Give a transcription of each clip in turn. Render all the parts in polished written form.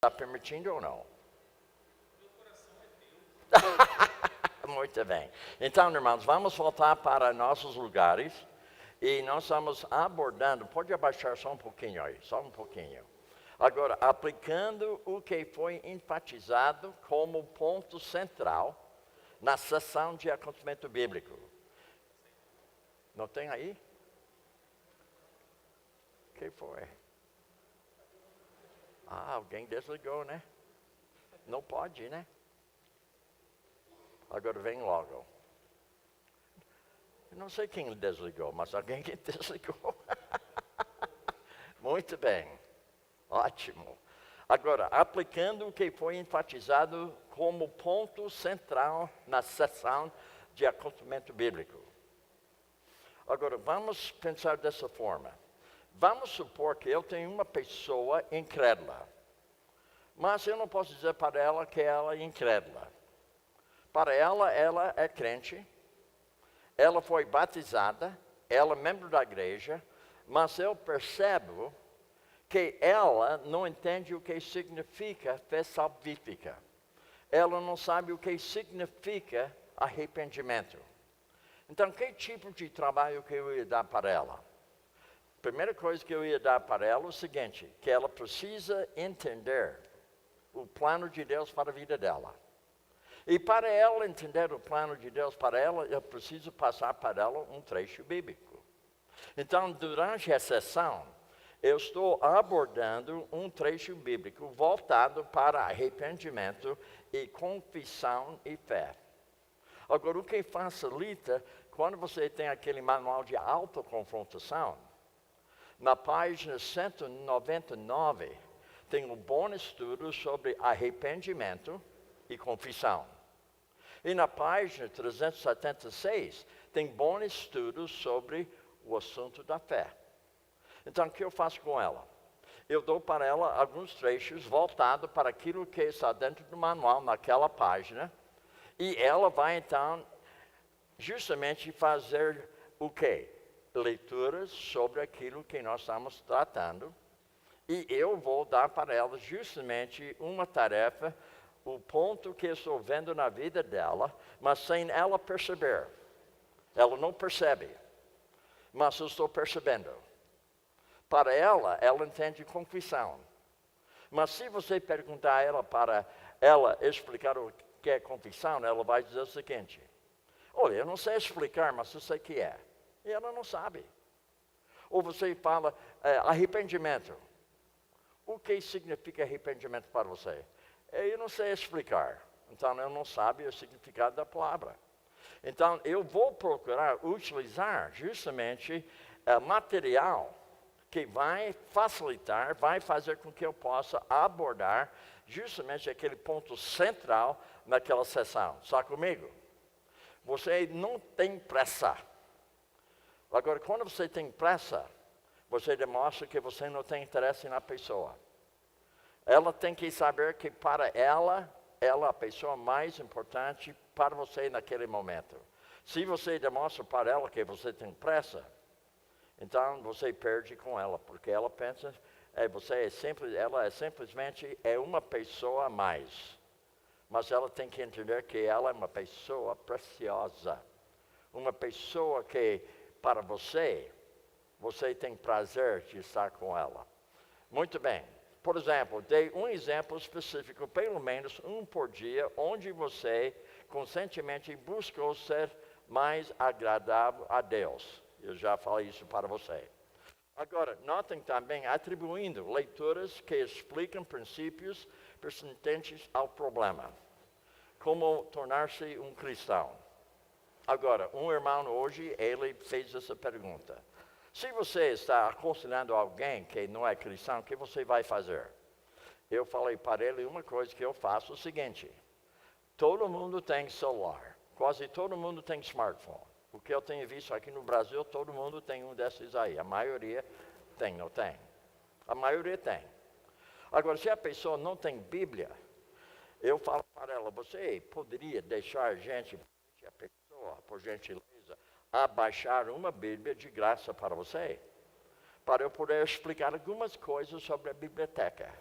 Está permitindo ou não? Muito bem. Então, irmãos, vamos voltar para nossos lugares e nós estamos abordando. Pode abaixar só um pouquinho aí, só um pouquinho. Agora, aplicando o que foi enfatizado como ponto central na sessão de acontecimento bíblico. Não tem aí? O que foi? Alguém desligou, né? Não pode, né? Agora vem logo. Eu não sei quem desligou, mas alguém que desligou. Muito bem. Ótimo. Agora, aplicando o que foi enfatizado como ponto central na sessão de acontecimento bíblico. Agora, vamos pensar dessa forma. Vamos supor que eu tenho uma pessoa incrédula. Mas eu não posso dizer para ela que ela é incrédula. Para ela é crente, ela foi batizada, ela é membro da igreja, mas eu percebo que ela não entende o que significa fé salvífica. Ela não sabe o que significa arrependimento. Então, que tipo de trabalho que eu ia dar para ela? Primeira coisa que eu ia dar para ela é o seguinte, que ela precisa entender o plano de Deus para a vida dela. E para ela entender o plano de Deus para ela, eu preciso passar para ela um trecho bíblico. Então, durante a sessão, eu estou abordando um trecho bíblico voltado para arrependimento e confissão e fé. Agora, o que facilita, quando você tem aquele manual de autoconfrontação, na página 199, tem um bom estudo sobre arrependimento e confissão. E na página 376, tem bom estudo sobre o assunto da fé. Então, o que eu faço com ela? Eu dou para ela alguns trechos voltados para aquilo que está dentro do manual, naquela página, e ela vai, então, justamente fazer o quê? Leituras sobre aquilo que nós estamos tratando, e eu vou dar para ela justamente uma tarefa, o ponto que eu estou vendo na vida dela, mas sem ela perceber. Ela não percebe, mas eu estou percebendo. Para ela entende confissão. Mas se você perguntar a ela para ela explicar o que é confissão, ela vai dizer o seguinte: olha, eu não sei explicar, mas eu sei que é. E ela não sabe. Ou você fala arrependimento. O que significa arrependimento para você? Eu não sei explicar. Então, eu não sabe o significado da palavra. Então, eu vou procurar utilizar justamente material que vai facilitar, vai fazer com que eu possa abordar justamente aquele ponto central naquela sessão. Está comigo? Você não tem pressa. Agora, quando você tem pressa, você demonstra que você não tem interesse na pessoa. Ela tem que saber que para ela é a pessoa mais importante para você naquele momento. Se você demonstra para ela que você tem pressa, então você perde com ela, porque ela pensa, ela é simplesmente uma pessoa a mais. Mas ela tem que entender que ela é uma pessoa preciosa. Uma pessoa que, para você tem prazer de estar com ela. Muito bem. Por exemplo, dei um exemplo específico, pelo menos um por dia, onde você conscientemente buscou ser mais agradável a Deus. Eu já falei isso para você. Agora, notem também atribuindo leituras que explicam princípios pertinentes ao problema. Como tornar-se um cristão. Agora, um irmão hoje, ele fez essa pergunta. Se você está aconselhando alguém que não é cristão, o que você vai fazer? Eu falei para ele uma coisa que eu faço, o seguinte. Todo mundo tem celular. Quase todo mundo tem smartphone. O que eu tenho visto aqui no Brasil, todo mundo tem um desses aí. A maioria tem, não tem? A maioria tem. Agora, se a pessoa não tem Bíblia, eu falo para ela, você poderia deixar a pessoa, por gentileza, a baixar uma Bíblia de graça para você? Para eu poder explicar algumas coisas sobre a biblioteca.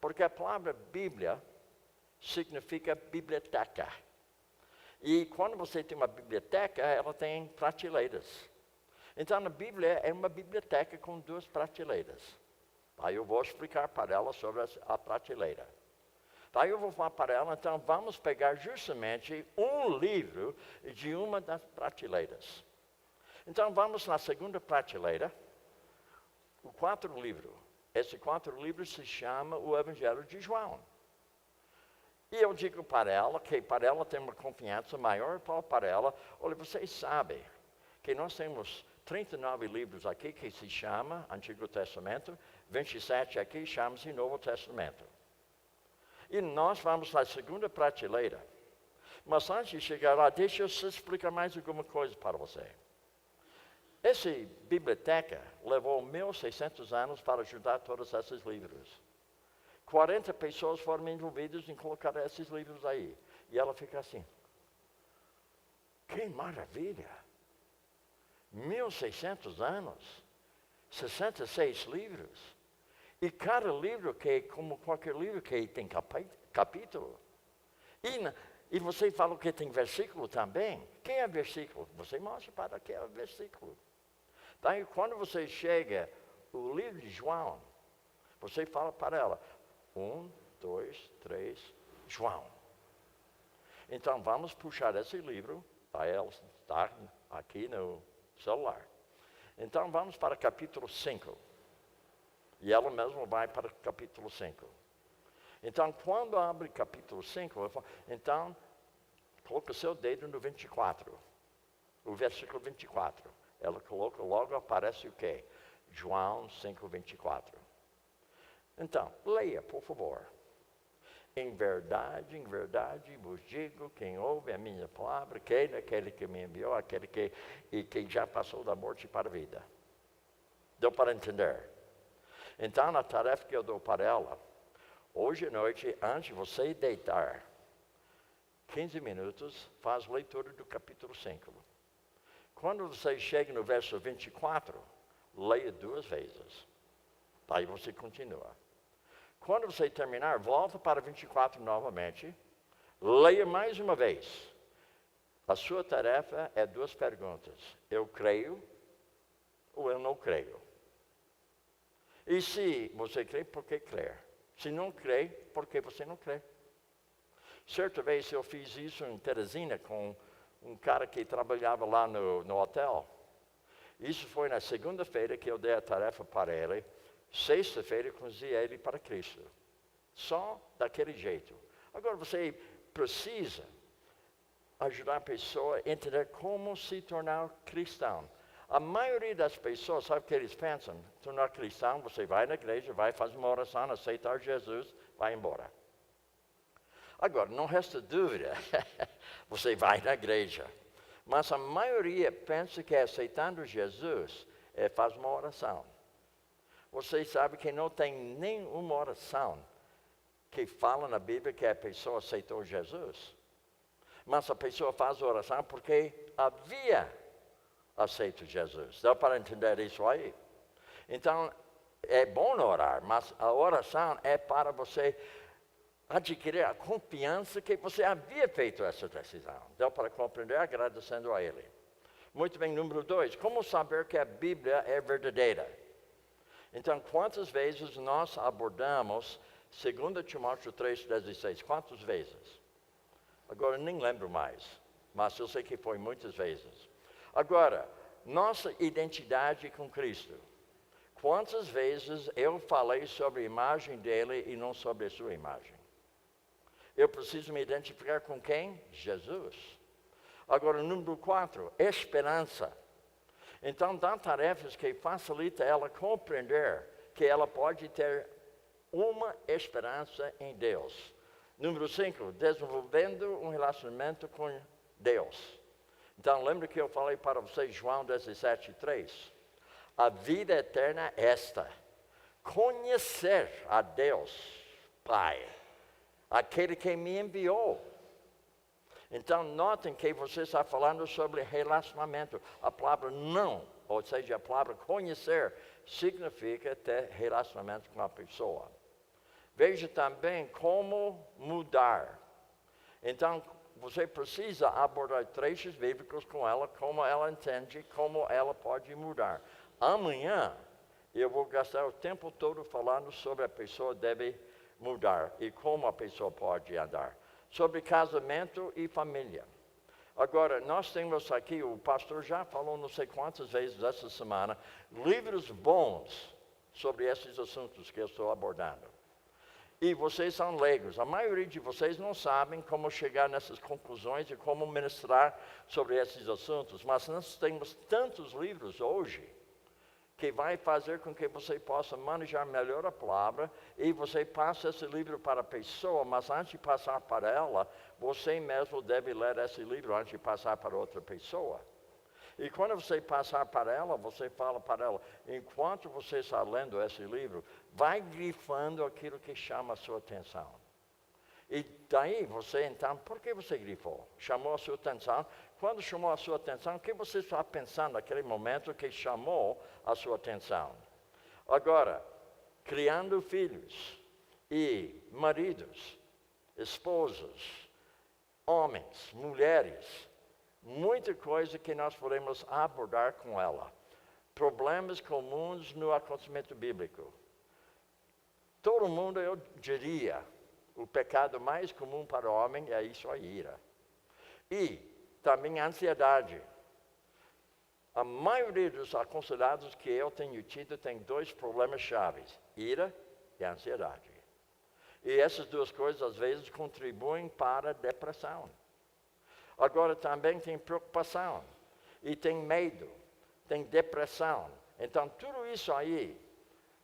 Porque a palavra Bíblia significa biblioteca. E quando você tem uma biblioteca, ela tem prateleiras. Então, a Bíblia é uma biblioteca com 2 prateleiras. Aí eu vou explicar para ela sobre a prateleira. Aí eu vou falar para ela, então vamos pegar justamente um livro de uma das prateleiras. Então vamos na segunda prateleira, o 4 livro. Esse 4 livros se chama o Evangelho de João. E eu digo para ela, que para ela ter uma confiança maior, para ela, olha, vocês sabem que nós temos 39 livros aqui que se chama Antigo Testamento, 27 aqui chama-se Novo Testamento. E nós vamos na segunda prateleira. Mas antes de chegar lá, deixa eu explicar mais alguma coisa para você. Essa biblioteca levou 1.600 anos para ajudar todos esses livros. 40 pessoas foram envolvidas em colocar esses livros aí. E ela fica assim. Que maravilha! 1.600 anos, 66 livros. E cada livro, que é como qualquer livro, que tem capítulo. E você fala que tem versículo também. Quem é versículo? Você mostra para que é versículo. Daí, quando você chega no livro de João, você fala para ela, 1, 2, 3, João. Então, vamos puxar esse livro, para ela estar aqui no celular. Então, vamos para o capítulo 5. E ela mesma vai para o capítulo 5. Então, quando abre capítulo 5, eu falo, então, coloca o seu dedo no 24. O versículo 24. Ela coloca, logo aparece o quê? João 5, 24. Então, leia, por favor. Em verdade vos digo, quem ouve a minha palavra, quem é aquele que me enviou, aquele que já passou da morte para a vida. Deu para entender? Então, a tarefa que eu dou para ela, hoje à noite, antes de você deitar, 15 minutos, faz leitura do capítulo 5. Quando você chega no verso 24, leia 2 vezes. Aí você continua. Quando você terminar, volta para 24 novamente, leia mais uma vez. A sua tarefa é 2 perguntas. Eu creio ou eu não creio? E se você crê, por que crer? Se não crê, por que você não crê? Certa vez eu fiz isso em Teresina com um cara que trabalhava lá no hotel. Isso foi na segunda-feira que eu dei a tarefa para ele. Sexta-feira eu conduzi ele para Cristo. Só daquele jeito. Agora você precisa ajudar a pessoa a entender como se tornar cristão. A maioria das pessoas, sabe o que eles pensam? Tornar cristão, você vai na igreja, vai fazer uma oração, aceitar Jesus, vai embora. Agora, não resta dúvida, você vai na igreja. Mas a maioria pensa que aceitando Jesus faz uma oração. Você sabe que não tem nenhuma oração que fala na Bíblia que a pessoa aceitou Jesus. Mas a pessoa faz a oração porque havia aceito Jesus. Dá para entender isso aí? Então, é bom orar, mas a oração é para você adquirir a confiança que você havia feito essa decisão. Dá para compreender agradecendo a Ele. Muito bem, número 2. Como saber que a Bíblia é verdadeira? Então, quantas vezes nós abordamos 2 Timóteo 3,16? Quantas vezes? Agora, nem lembro mais, mas eu sei que foi muitas vezes. Agora, nossa identidade com Cristo. Quantas vezes eu falei sobre a imagem dele e não sobre a sua imagem? Eu preciso me identificar com quem? Jesus. Agora, número 4, esperança. Então, dá tarefas que facilitam ela compreender que ela pode ter uma esperança em Deus. Número 5, desenvolvendo um relacionamento com Deus. Então, lembra que eu falei para vocês, João 17:3? A vida eterna é esta: conhecer a Deus, Pai, aquele que me enviou. Então, notem que você está falando sobre relacionamento. A palavra não, ou seja, a palavra conhecer, significa ter relacionamento com a pessoa. Veja também como mudar. Então, você precisa abordar trechos bíblicos com ela, como ela entende, como ela pode mudar. Amanhã, eu vou gastar o tempo todo falando sobre a pessoa deve mudar e como a pessoa pode andar. Sobre casamento e família. Agora, nós temos aqui, o pastor já falou não sei quantas vezes essa semana, livros bons sobre esses assuntos que eu estou abordando. E vocês são leigos. A maioria de vocês não sabem como chegar nessas conclusões e como ministrar sobre esses assuntos. Mas nós temos tantos livros hoje que vai fazer com que você possa manejar melhor a palavra e você passa esse livro para a pessoa, mas antes de passar para ela, você mesmo deve ler esse livro antes de passar para outra pessoa. E quando você passar para ela, você fala para ela, enquanto você está lendo esse livro, vai grifando aquilo que chama a sua atenção. E daí você então, por que você grifou? Chamou a sua atenção. Quando chamou a sua atenção, o que você está pensando naquele momento que chamou a sua atenção? Agora, criando filhos e maridos, esposas, homens, mulheres, muita coisa que nós podemos abordar com ela. Problemas comuns no acontecimento bíblico. Todo mundo, eu diria, o pecado mais comum para o homem é isso, a ira. E também a ansiedade. A maioria dos aconselhados que eu tenho tido tem dois problemas chaves, ira e ansiedade. E essas duas coisas, às vezes, contribuem para a depressão. Agora também tem preocupação, e tem medo, tem depressão. Então, tudo isso aí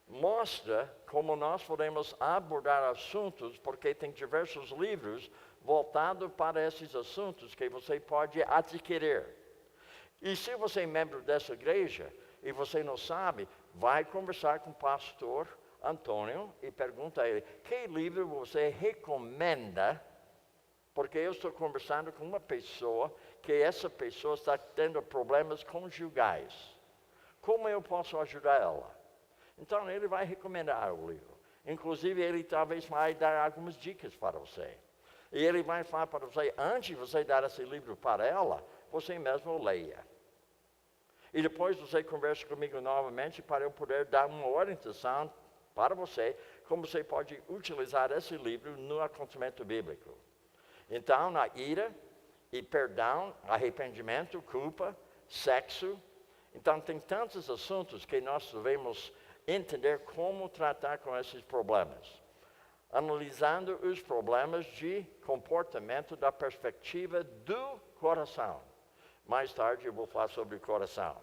mostra como nós podemos abordar assuntos, porque tem diversos livros voltados para esses assuntos que você pode adquirir. E se você é membro dessa igreja e você não sabe, vai conversar com o pastor Antônio e pergunta a ele, que livro você recomenda? Porque eu estou conversando com uma pessoa que essa pessoa está tendo problemas conjugais. Como eu posso ajudar ela? Então ele vai recomendar o livro. Inclusive ele talvez vai dar algumas dicas para você. E ele vai falar para você, antes de você dar esse livro para ela, você mesmo leia. E depois você conversa comigo novamente para eu poder dar uma orientação para você, como você pode utilizar esse livro no acontecimento bíblico. Então, na ira e perdão, arrependimento, culpa, sexo. Então, tem tantos assuntos que nós devemos entender como tratar com esses problemas. Analisando os problemas de comportamento da perspectiva do coração. Mais tarde eu vou falar sobre o coração.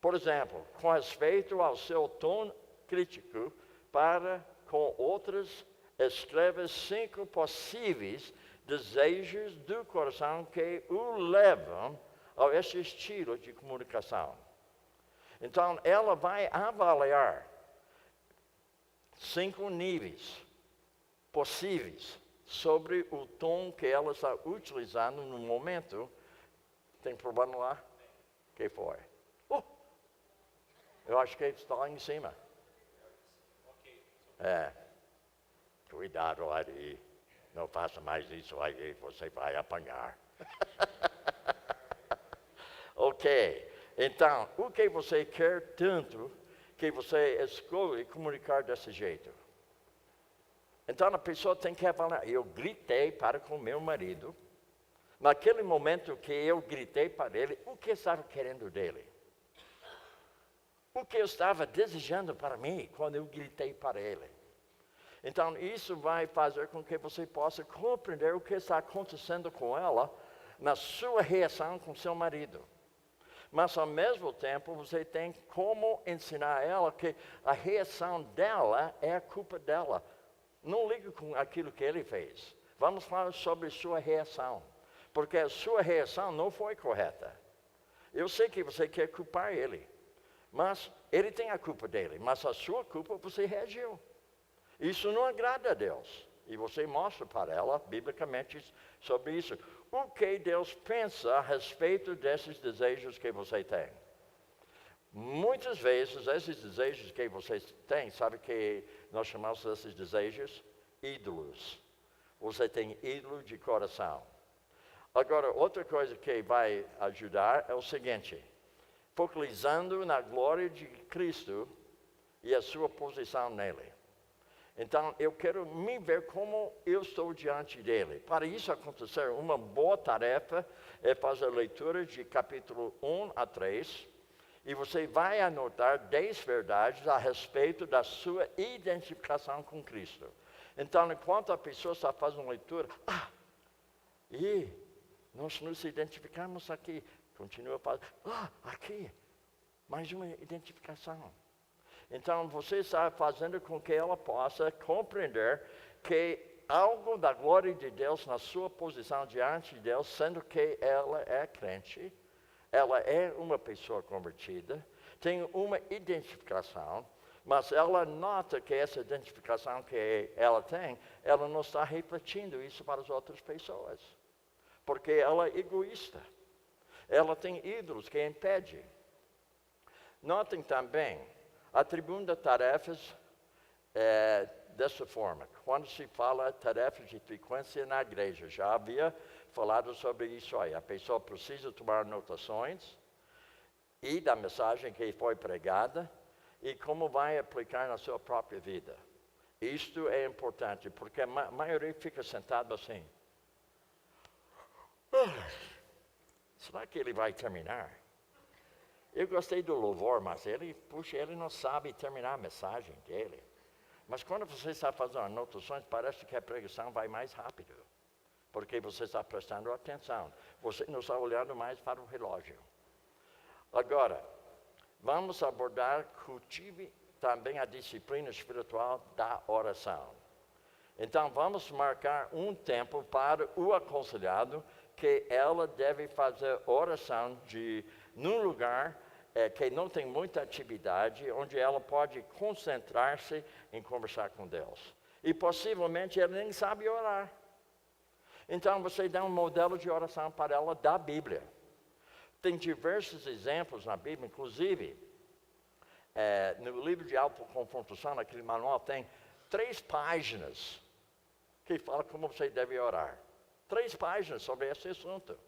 Por exemplo, com respeito ao seu tom crítico para com outras, escreva 5 possíveis desejos do coração que o levam a esse estilo de comunicação. Então, ela vai avaliar 5 níveis possíveis sobre o tom que ela está utilizando no momento. Tem problema lá? O que foi? Eu acho que está lá em cima. Cuidado aí. Não faça mais isso aí, você vai apanhar. Ok. Então, o que você quer tanto que você escolhe comunicar desse jeito? Então, a pessoa tem que avaliar. Eu gritei para com meu marido. Naquele momento que eu gritei para ele, o que eu estava querendo dele? O que eu estava desejando para mim quando eu gritei para ele? Então, isso vai fazer com que você possa compreender o que está acontecendo com ela na sua reação com seu marido. Mas, ao mesmo tempo, você tem como ensinar ela que a reação dela é a culpa dela. Não ligue com aquilo que ele fez. Vamos falar sobre sua reação. Porque a sua reação não foi correta. Eu sei que você quer culpar ele. Mas ele tem a culpa dele. Mas a sua culpa, você reagiu. Isso não agrada a Deus. E você mostra para ela, biblicamente, sobre isso. O que Deus pensa a respeito desses desejos que você tem. Muitas vezes, esses desejos que você tem, sabe que nós chamamos esses desejos ídolos. Você tem ídolo de coração. Agora, outra coisa que vai ajudar é o seguinte: focalizando na glória de Cristo e a sua posição nele. Então, eu quero me ver como eu estou diante dele. Para isso acontecer, uma boa tarefa é fazer a leitura de capítulo 1 a 3, e você vai anotar 10 verdades a respeito da sua identificação com Cristo. Então, enquanto a pessoa está fazendo leitura, nós nos identificamos aqui. Continua fazendo, aqui, mais uma identificação. Então, você está fazendo com que ela possa compreender que algo da glória de Deus na sua posição diante de Deus, sendo que ela é crente, ela é uma pessoa convertida, tem uma identificação, mas ela nota que essa identificação que ela tem, ela não está refletindo isso para as outras pessoas, porque ela é egoísta. Ela tem ídolos que impedem. Notem também, atribuindo tarefas dessa forma. Quando se fala tarefas de frequência na igreja, já havia falado sobre isso aí. A pessoa precisa tomar anotações e da mensagem que foi pregada e como vai aplicar na sua própria vida. Isto é importante, porque a maioria fica sentado assim. Será que ele vai terminar? Eu gostei do louvor, mas ele não sabe terminar a mensagem dele. Mas quando você está fazendo anotações, parece que a pregação vai mais rápido. Porque você está prestando atenção. Você não está olhando mais para o relógio. Agora, vamos abordar, cultive também a disciplina espiritual da oração. Então, vamos marcar um tempo para o aconselhado que ela deve fazer oração num lugar que não tem muita atividade, onde ela pode concentrar-se em conversar com Deus. E possivelmente ela nem sabe orar. Então você dá um modelo de oração para ela da Bíblia. Tem diversos exemplos na Bíblia, inclusive no livro de autoconfrontação, naquele manual, tem 3 páginas que falam como você deve orar. 3 páginas sobre esse assunto.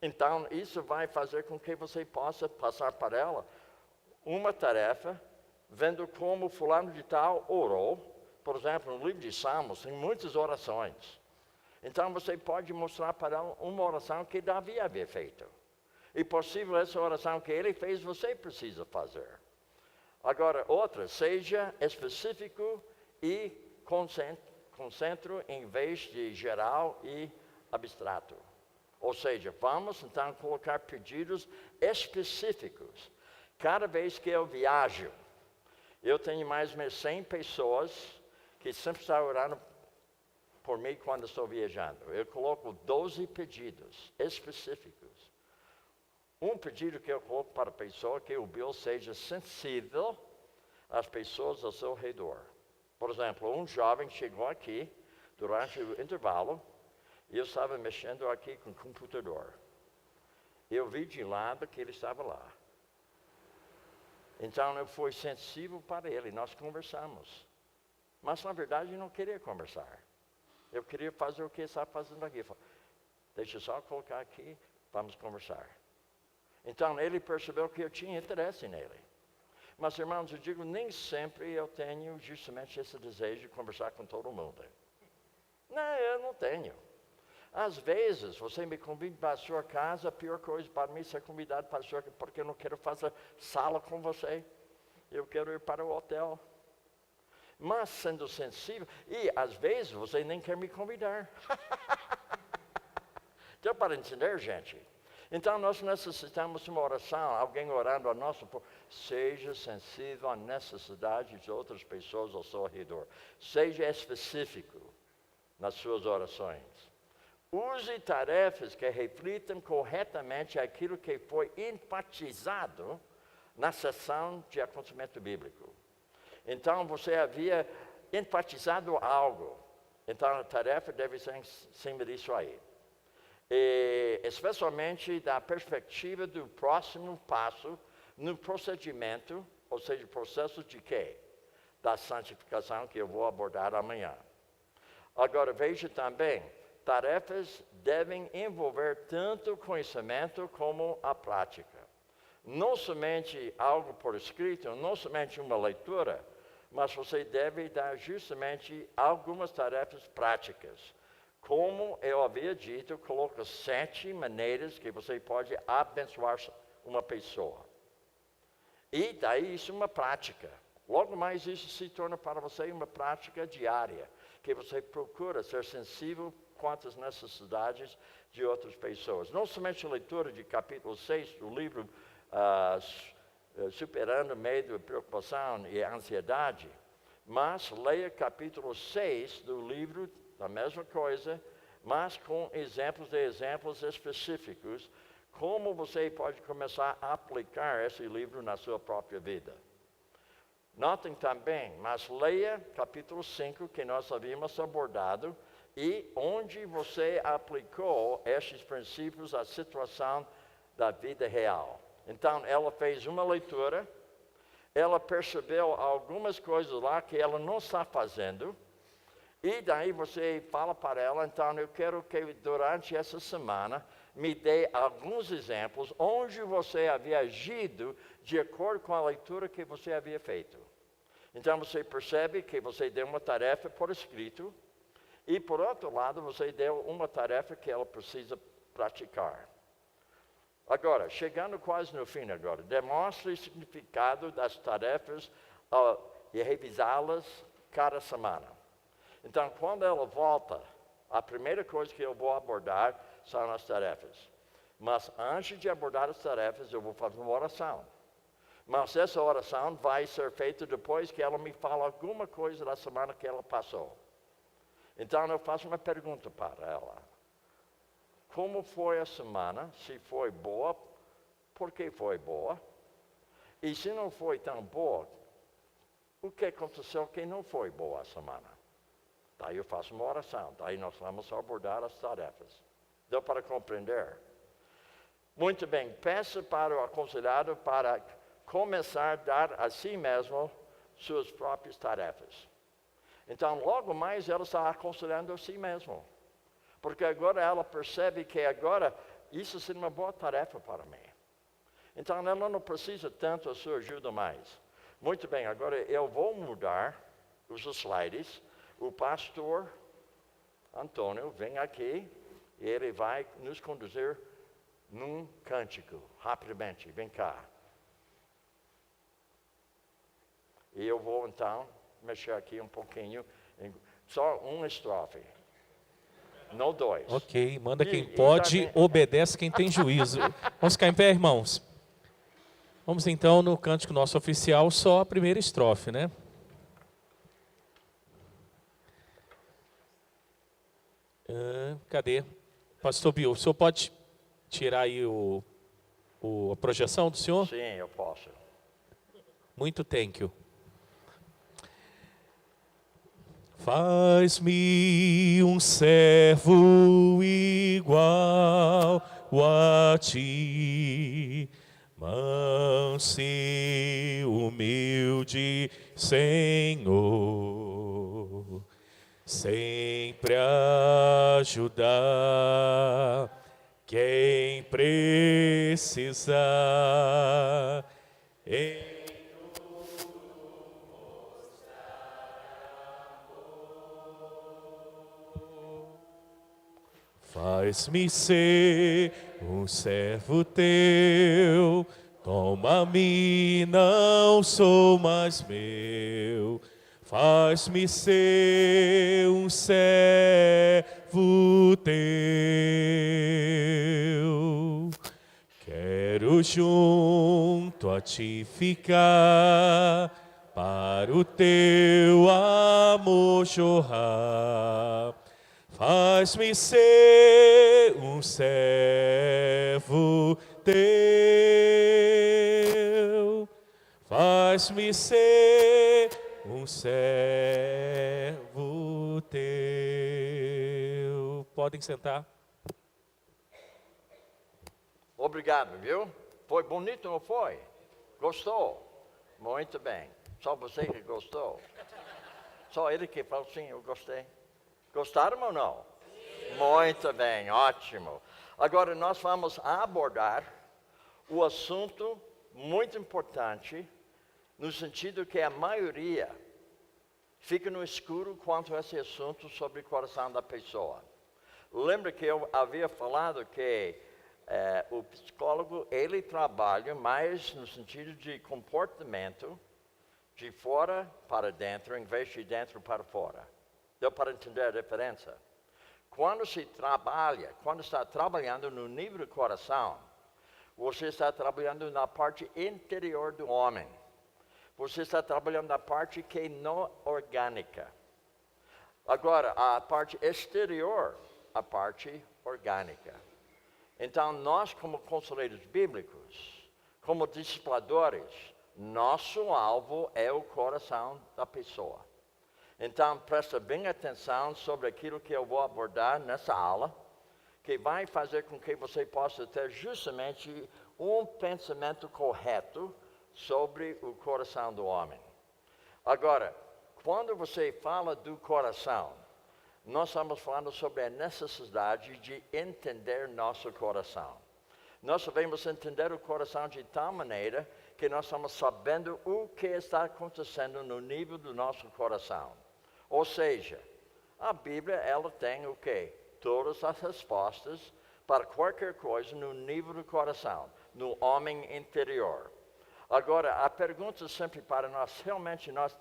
Então, isso vai fazer com que você possa passar para ela uma tarefa, vendo como fulano de tal orou. Por exemplo, no livro de Salmos, tem muitas orações. Então, você pode mostrar para ela uma oração que Davi havia feito. E, possível, essa oração que ele fez, você precisa fazer. Agora, outra, seja específico e concentro em vez de geral e abstrato. Ou seja, vamos então colocar pedidos específicos. Cada vez que eu viajo, eu tenho mais ou menos 100 pessoas que sempre estão orando por mim quando estou viajando. Eu coloco 12 pedidos específicos. Um pedido que eu coloco para a pessoa é que o Bill seja sensível às pessoas ao seu redor. Por exemplo, um jovem chegou aqui durante o intervalo e eu estava mexendo aqui com o computador. Eu vi de lado que ele estava lá. Então eu fui sensível para ele, nós conversamos. Mas na verdade eu não queria conversar. Eu queria fazer o que ele estava fazendo aqui. Falei, deixa eu só colocar aqui, vamos conversar. Então ele percebeu que eu tinha interesse nele. Mas irmãos, eu digo, nem sempre eu tenho justamente esse desejo de conversar com todo mundo. Não, eu não tenho. Às vezes, você me convida para a sua casa, a pior coisa para mim é ser convidado para a sua casa, porque eu não quero fazer sala com você. Eu quero ir para o hotel. Mas sendo sensível, e às vezes você nem quer me convidar. Deu para entender, gente? Então nós necessitamos uma oração, alguém orando a nosso povo. Seja sensível à necessidade de outras pessoas ao seu redor. Seja específico nas suas orações. Use tarefas que reflitam corretamente aquilo que foi enfatizado na sessão de acontecimento bíblico. Então, você havia enfatizado algo. Então, a tarefa deve ser em cima disso aí. E, especialmente da perspectiva do próximo passo no procedimento, ou seja, processo de quê? da santificação que eu vou abordar amanhã. Agora, veja também, tarefas devem envolver tanto o conhecimento como a prática. Não somente algo por escrito, não somente uma leitura, mas você deve dar justamente algumas tarefas práticas. Como eu havia dito, coloca 7 maneiras que você pode abençoar uma pessoa. E daí isso é uma prática. Logo mais isso se torna para você uma prática diária, que você procura ser sensível quanto às necessidades de outras pessoas. Não somente a leitura de capítulo 6 do livro Superando Medo, Preocupação e Ansiedade, mas leia capítulo 6 do livro, a mesma coisa, mas com exemplos específicos, como você pode começar a aplicar esse livro na sua própria vida. Notem também, mas leia capítulo 5 que nós havíamos abordado e onde você aplicou estes princípios à situação da vida real. Então, ela fez uma leitura, ela percebeu algumas coisas lá que ela não está fazendo, e daí você fala para ela, então eu quero que durante essa semana me dê alguns exemplos onde você havia agido de acordo com a leitura que você havia feito. Então você percebe que você deu uma tarefa por escrito e por outro lado você deu uma tarefa que ela precisa praticar. Agora, chegando quase no fim agora, demonstre o significado das tarefas e revisá-las cada semana. Então, quando ela volta, a primeira coisa que eu vou abordar são as tarefas. Mas antes de abordar as tarefas, eu vou fazer uma oração. Mas essa oração vai ser feita depois que ela me fala alguma coisa da semana que ela passou. Então, eu faço uma pergunta para ela. Como foi a semana? Se foi boa, por que foi boa? E se não foi tão boa, o que aconteceu que não foi boa a semana? Daí eu faço uma oração, daí nós vamos abordar as tarefas. Deu para compreender? Muito bem, peça para o aconselhado para começar a dar a si mesmo suas próprias tarefas. Então, logo mais ela está aconselhando a si mesmo. Porque agora ela percebe que agora isso seria uma boa tarefa para mim. Então, ela não precisa tanto a sua ajuda mais. Muito bem, agora eu vou mudar os slides. O pastor Antônio vem aqui e ele vai nos conduzir num cântico, rapidamente, vem cá. E eu vou então mexer aqui um pouquinho, só uma estrofe, não 2. Ok, manda quem pode, obedece quem tem juízo. Vamos ficar em pé, irmãos. Vamos então no cântico nosso oficial, só a primeira estrofe, né? Cadê? Pastor Bill, o senhor pode tirar aí a projeção do senhor? Sim, eu posso. Muito thank you. Faz-me um servo igual a ti, manso e humilde Senhor, sempre ajudar quem precisar. Faz-me ser um servo teu, toma-me, não sou mais meu. Faz-me ser um servo teu. Quero junto a ti ficar, para o teu amor jorrar. Faz-me ser um servo teu. Faz-me ser um servo teu. Podem sentar. Obrigado, viu? Foi bonito, não foi? Gostou? Muito bem. Só você que gostou? Só ele que falou sim, eu gostei. Gostaram ou não? Sim. Muito bem, ótimo. Agora nós vamos abordar o assunto muito importante, no sentido que a maioria fica no escuro quanto a esse assunto sobre o coração da pessoa. Lembra que eu havia falado que o psicólogo, ele trabalha mais no sentido de comportamento, de fora para dentro, em vez de dentro para fora. Deu para entender a diferença? Quando está trabalhando no nível do coração, você está trabalhando na parte interior do homem. Você está trabalhando na parte que não orgânica. Agora, a parte exterior, a parte orgânica. Então, nós como conselheiros bíblicos, como discipuladores, nosso alvo é o coração da pessoa. Então, presta bem atenção sobre aquilo que eu vou abordar nessa aula, que vai fazer com que você possa ter justamente um pensamento correto sobre o coração do homem. Agora, quando você fala do coração, nós estamos falando sobre a necessidade de entender nosso coração. Nós devemos entender o coração de tal maneira que nós estamos sabendo o que está acontecendo no nível do nosso coração. Ou seja, a Bíblia, ela tem o quê? Todas as respostas para qualquer coisa no nível do coração, no homem interior. Agora, a pergunta sempre para nós, realmente nós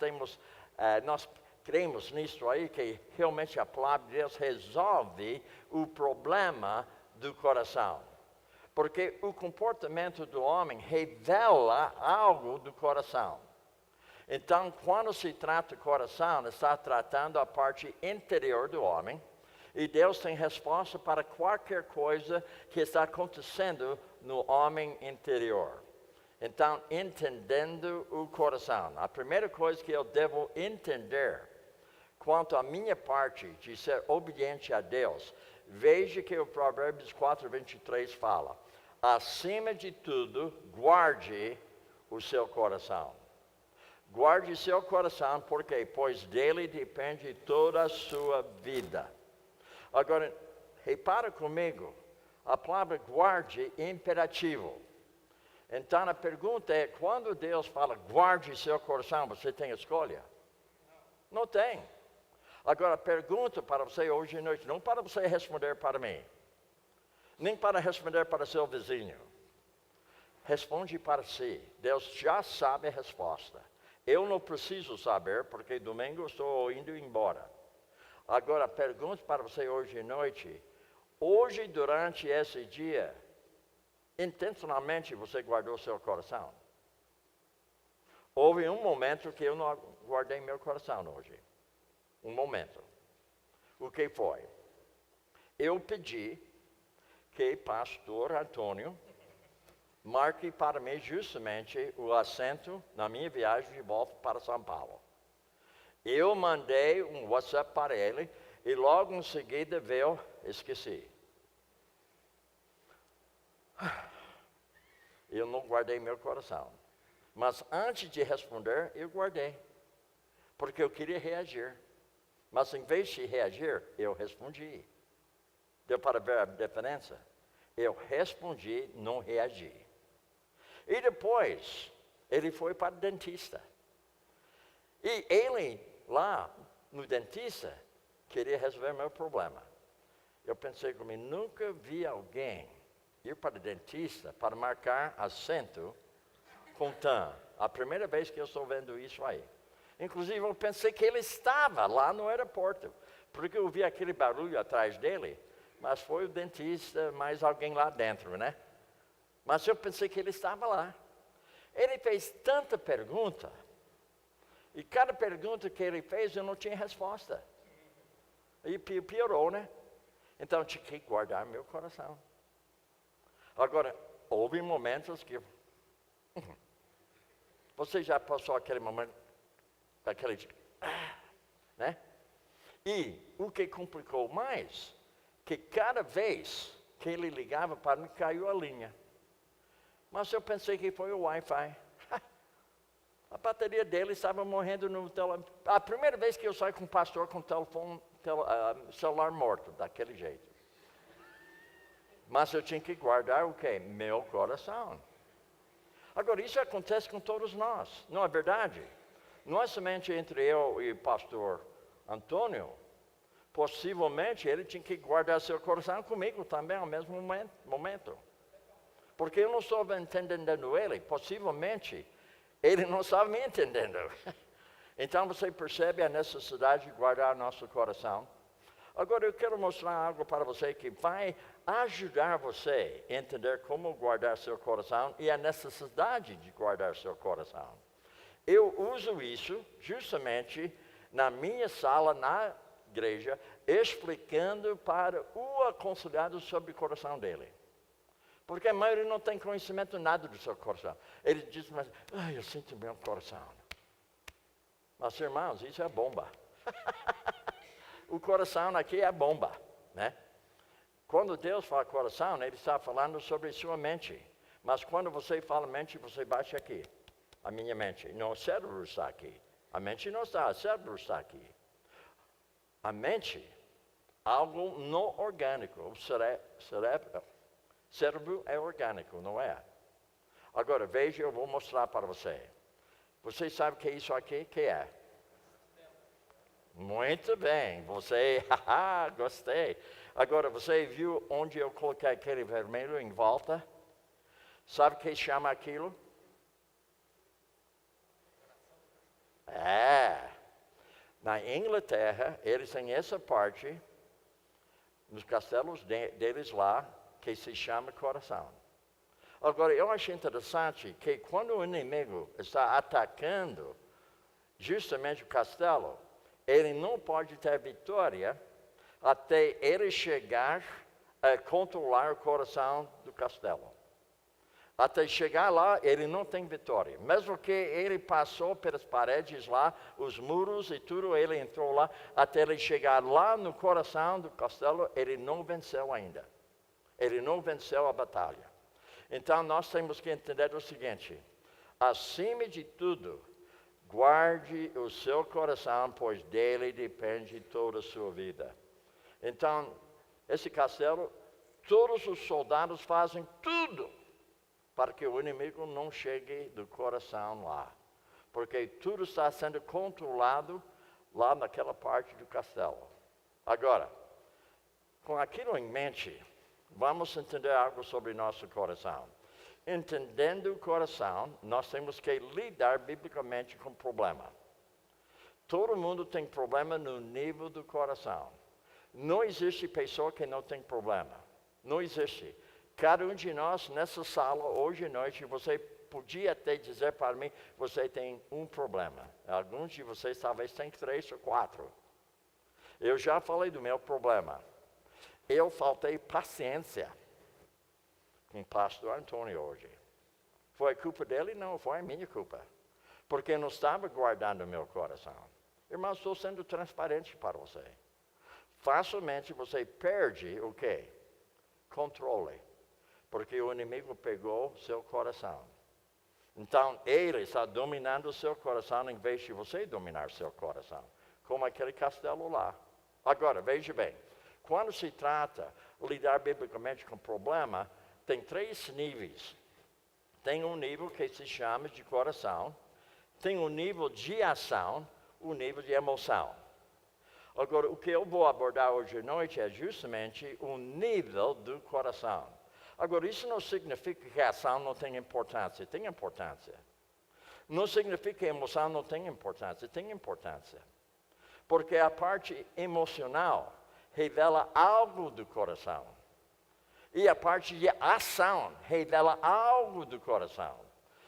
cremos nisso aí, que realmente a palavra de Deus resolve o problema do coração. Porque o comportamento do homem revela algo do coração. Então, quando se trata do coração, está tratando a parte interior do homem, e Deus tem resposta para qualquer coisa que está acontecendo no homem interior. Então, entendendo o coração, a primeira coisa que eu devo entender, quanto à minha parte de ser obediente a Deus, veja que o Provérbios 4:23 fala: acima de tudo, guarde o seu coração. Guarde seu coração, por quê? Pois dele depende toda a sua vida. Agora, repara comigo, a palavra guarde é imperativo. Então a pergunta é, quando Deus fala guarde seu coração, você tem escolha? Não tem. Agora, pergunta para você hoje à noite, não para você responder para mim, nem para responder para seu vizinho. Responde para si. Deus já sabe a resposta. Eu não preciso saber, porque domingo eu estou indo embora. Agora, pergunto para você hoje à noite, hoje durante esse dia, intencionalmente você guardou seu coração? Houve um momento que eu não guardei meu coração hoje. Um momento. O que foi? Eu pedi que pastor Antônio marque para mim justamente o assento na minha viagem de volta para São Paulo. Eu mandei um WhatsApp para ele e logo em seguida veio, esqueci. Eu não guardei meu coração. Mas antes de responder, eu guardei. Porque eu queria reagir. Mas em vez de reagir, eu respondi. Deu para ver a diferença? Eu respondi, não reagi. E depois, ele foi para o dentista. E ele, lá no dentista, queria resolver meu problema. Eu pensei comigo, nunca vi alguém ir para o dentista para marcar assento com TAM. A primeira vez que eu estou vendo isso aí. Inclusive, eu pensei que ele estava lá no aeroporto, porque eu vi aquele barulho atrás dele, mas foi o dentista, mais alguém lá dentro, né? Mas eu pensei que ele estava lá. Ele fez tanta pergunta, e cada pergunta que ele fez eu não tinha resposta. E piorou, né? Então eu tinha que guardar meu coração. Agora, houve momentos que... Você já passou aquele momento, né? E o que complicou mais, que cada vez que ele ligava para mim, caiu a linha. Mas eu pensei que foi o Wi-Fi. A bateria dele estava morrendo no telefone. A primeira vez que eu saio com o pastor com o telefone, celular morto, daquele jeito. Mas eu tinha que guardar o quê? Meu coração. Agora, isso acontece com todos nós, não é verdade? Não é somente entre eu e o pastor Antônio. Possivelmente ele tinha que guardar seu coração comigo também ao mesmo momento. Porque eu não estava entendendo ele, possivelmente ele não estava me entendendo. Então você percebe a necessidade de guardar nosso coração. Agora eu quero mostrar algo para você que vai ajudar você a entender como guardar seu coração e a necessidade de guardar seu coração. Eu uso isso justamente na minha sala, na igreja, explicando para o aconselhado sobre o coração dele. Porque a maioria não tem conhecimento nada do seu coração. Ele diz, mas eu sinto meu coração. Mas irmãos, isso é bomba. O coração aqui é bomba, né? Quando Deus fala coração, Ele está falando sobre sua mente. Mas quando você fala mente, você baixa aqui. A minha mente. Não, o cérebro está aqui. A mente não está, o cérebro está aqui. A mente, algo não orgânico. O cérebro é orgânico, não é? Agora, veja, eu vou mostrar para você. Você sabe o que é isso aqui? O que é? Muito bem, você, gostei. Agora, você viu onde eu coloquei aquele vermelho em volta? Sabe o que chama aquilo? Na Inglaterra, eles têm essa parte, nos castelos deles lá, que se chama coração. Agora, eu acho interessante que quando o inimigo está atacando justamente o castelo, ele não pode ter vitória até ele chegar a controlar o coração do castelo. Até chegar lá, ele não tem vitória. Mesmo que ele passou pelas paredes lá, os muros e tudo, ele entrou lá, até ele chegar lá no coração do castelo, ele não venceu ainda. Ele não venceu a batalha. Então, nós temos que entender o seguinte: acima de tudo, guarde o seu coração, pois dele depende toda a sua vida. Então, esse castelo, todos os soldados fazem tudo para que o inimigo não chegue do coração lá. Porque tudo está sendo controlado lá naquela parte do castelo. Agora, com aquilo em mente, vamos entender algo sobre nosso coração. Entendendo o coração, nós temos que lidar biblicamente com o problema. Todo mundo tem problema no nível do coração. Não existe pessoa que não tem problema. Não existe. Cada um de nós nessa sala, hoje à noite, você podia até dizer para mim, você tem um problema. Alguns de vocês talvez tenham 3 ou 4. Eu já falei do meu problema. Eu faltei paciência com o pastor Antônio hoje. Foi culpa dele? Não, foi a minha culpa. Porque eu não estava guardando o meu coração. Irmão, estou sendo transparente para você. Facilmente você perde o quê? Controle. Porque o inimigo pegou seu coração. Então, ele está dominando o seu coração em vez de você dominar seu coração. Como aquele castelo lá. Agora, veja bem. Quando se trata de lidar biblicamente com o problema, tem 3 níveis. Tem um nível que se chama de coração. Tem um nível de ação, um nível de emoção. Agora, o que eu vou abordar hoje à noite é justamente o nível do coração. Agora, isso não significa que a ação não tem importância. Tem importância. Não significa que a emoção não tem importância. Tem importância. Porque a parte emocional revela algo do coração. E a parte de ação revela algo do coração.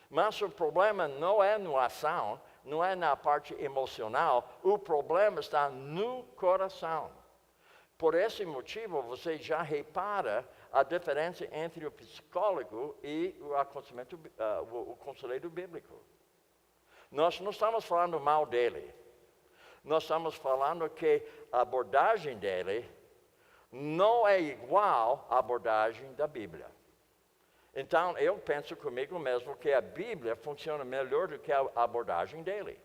Mas o problema não é na ação, não é na parte emocional. O problema está no coração. Por esse motivo, você já repara a diferença entre o psicólogo e o conselheiro bíblico. Nós não estamos falando mal dele. Nós estamos falando que a abordagem dele não é igual à abordagem da Bíblia. Então, eu penso comigo mesmo que a Bíblia funciona melhor do que a abordagem dele.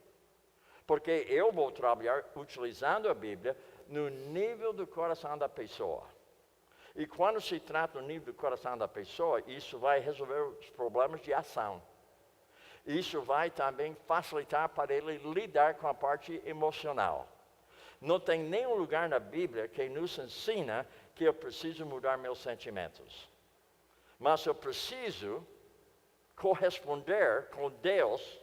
Porque eu vou trabalhar utilizando a Bíblia no nível do coração da pessoa. E quando se trata do nível do coração da pessoa, isso vai resolver os problemas de ação. Isso vai também facilitar para ele lidar com a parte emocional. Não tem nenhum lugar na Bíblia que nos ensina que eu preciso mudar meus sentimentos. Mas eu preciso corresponder com Deus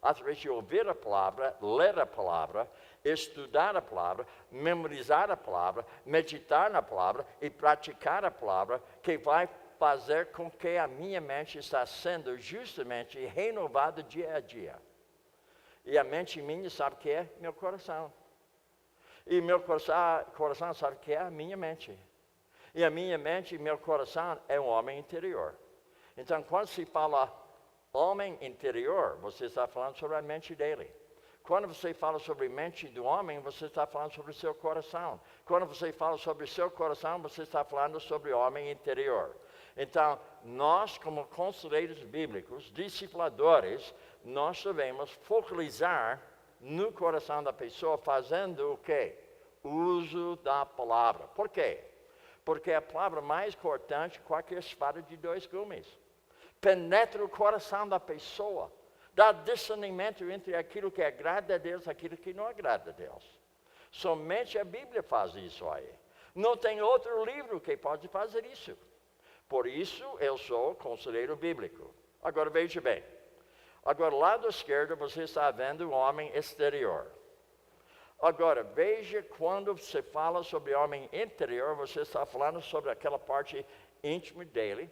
através de ouvir a palavra, ler a palavra, estudar a palavra, memorizar a palavra, meditar na palavra e praticar a palavra, que vai fazer com que a minha mente está sendo justamente renovada dia a dia. E a mente minha sabe o que é meu coração. E meu coração sabe o que é a minha mente. E a minha mente e meu coração é um homem interior. Então, quando se fala homem interior, você está falando sobre a mente dele. Quando você fala sobre a mente do homem, você está falando sobre o seu coração. Quando você fala sobre o seu coração, você está falando sobre o homem interior. Então, nós, como conselheiros bíblicos, discipuladores, nós devemos focalizar no coração da pessoa, fazendo o quê? Uso da palavra. Por quê? Porque a palavra mais cortante que qualquer espada de 2 gumes. Penetra o coração da pessoa. Dá discernimento entre aquilo que agrada a Deus e aquilo que não agrada a Deus. Somente a Bíblia faz isso aí. Não tem outro livro que pode fazer isso. Por isso, eu sou conselheiro bíblico. Agora, veja bem. Agora, lado esquerdo, você está vendo o homem exterior. Agora, veja quando você fala sobre o homem interior, você está falando sobre aquela parte íntima dele,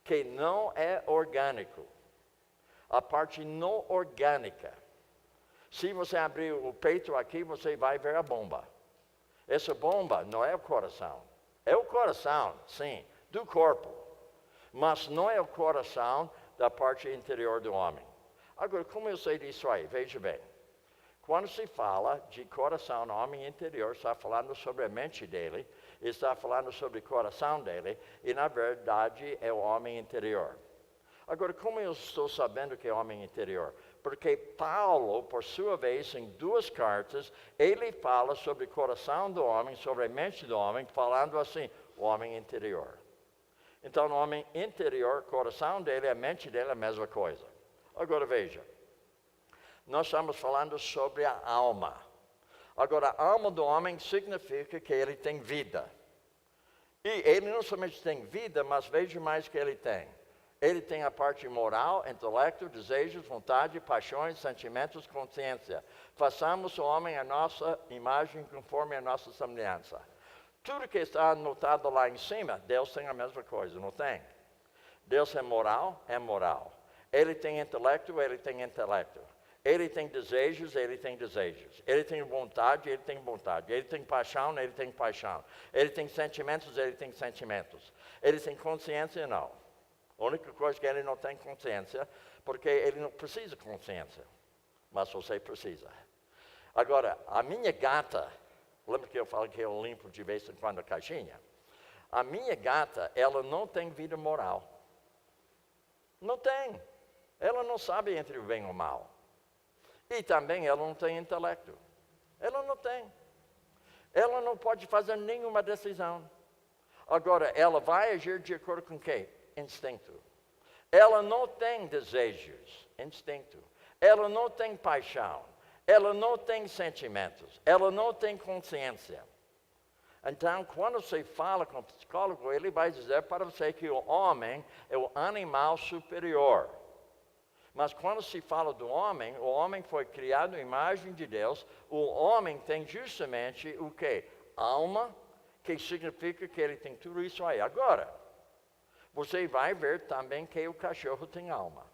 que não é orgânico. A parte não orgânica. Se você abrir o peito aqui, você vai ver a bomba. Essa bomba não é o coração. É o coração, sim, do corpo. Mas não é o coração da parte interior do homem. Agora, como eu sei disso aí? Veja bem. Quando se fala de coração no homem interior, está falando sobre a mente dele, está falando sobre o coração dele, e na verdade é o homem interior. Agora, como eu estou sabendo que é o homem interior? Porque Paulo, por sua vez, em 2 cartas, ele fala sobre o coração do homem, sobre a mente do homem, falando assim, o homem interior. Então, no homem interior, o coração dele, a mente dele é a mesma coisa. Agora, veja. Nós estamos falando sobre a alma. Agora, a alma do homem significa que ele tem vida. E ele não somente tem vida, mas veja mais que ele tem. Ele tem a parte moral, intelecto, desejos, vontade, paixões, sentimentos, consciência. Façamos o homem a nossa imagem conforme a nossa semelhança. Tudo que está anotado lá em cima, Deus tem a mesma coisa, não tem? Deus é moral, é moral. Ele tem intelecto, ele tem intelecto. Ele tem desejos, ele tem desejos. Ele tem vontade, ele tem vontade. Ele tem paixão, ele tem paixão. Ele tem sentimentos, ele tem sentimentos. Ele tem consciência, não. A única coisa que ele não tem consciência, porque ele não precisa de consciência. Mas você precisa. Agora, a minha gata, lembra que eu falo que eu limpo de vez em quando a caixinha? A minha gata, ela não tem vida moral. Não tem. Ela não sabe entre o bem e o mal. E também ela não tem intelecto. Ela não tem. Ela não pode fazer nenhuma decisão. Agora, ela vai agir de acordo com o quê? Instinto. Ela não tem desejos. Instinto. Ela não tem paixão. Ela não tem sentimentos. Ela não tem consciência. Então, quando você fala com o psicólogo, ele vai dizer para você que o homem é o animal superior. Mas quando se fala do homem, o homem foi criado à imagem de Deus, o homem tem justamente o quê? Alma, que significa que ele tem tudo isso aí. Agora, você vai ver também que o cachorro tem alma.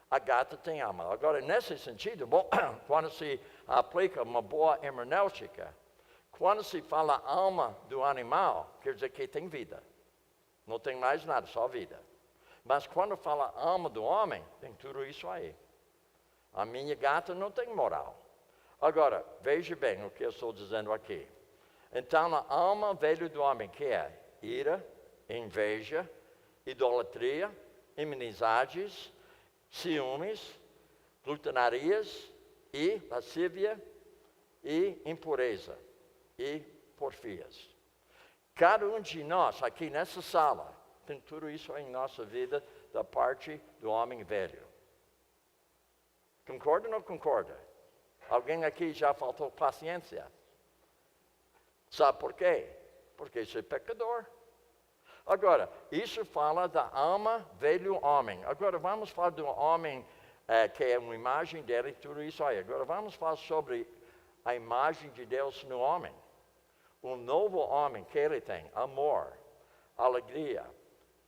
A gata tem alma. Agora, nesse sentido, bom, quando se aplica uma boa hermenêutica, quando se fala alma do animal, quer dizer que tem vida. Não tem mais nada, só vida. Mas quando fala alma do homem, tem tudo isso aí. A minha gata não tem moral. Agora, veja bem o que eu estou dizendo aqui. Então, a alma velha do homem, que é ira, inveja, idolatria, inimizades, ciúmes, glutonarias e lascívia e impureza e porfias. Cada um de nós aqui nessa sala tem tudo isso em nossa vida da parte do homem velho. Concorda ou não concorda? Alguém aqui já faltou paciência? Sabe por quê? Porque você é pecador. Agora, isso fala da alma, velho homem. Agora, vamos falar do homem que é uma imagem dele e tudo isso aí. Agora, vamos falar sobre a imagem de Deus no homem. Um novo homem que ele tem: amor, alegria,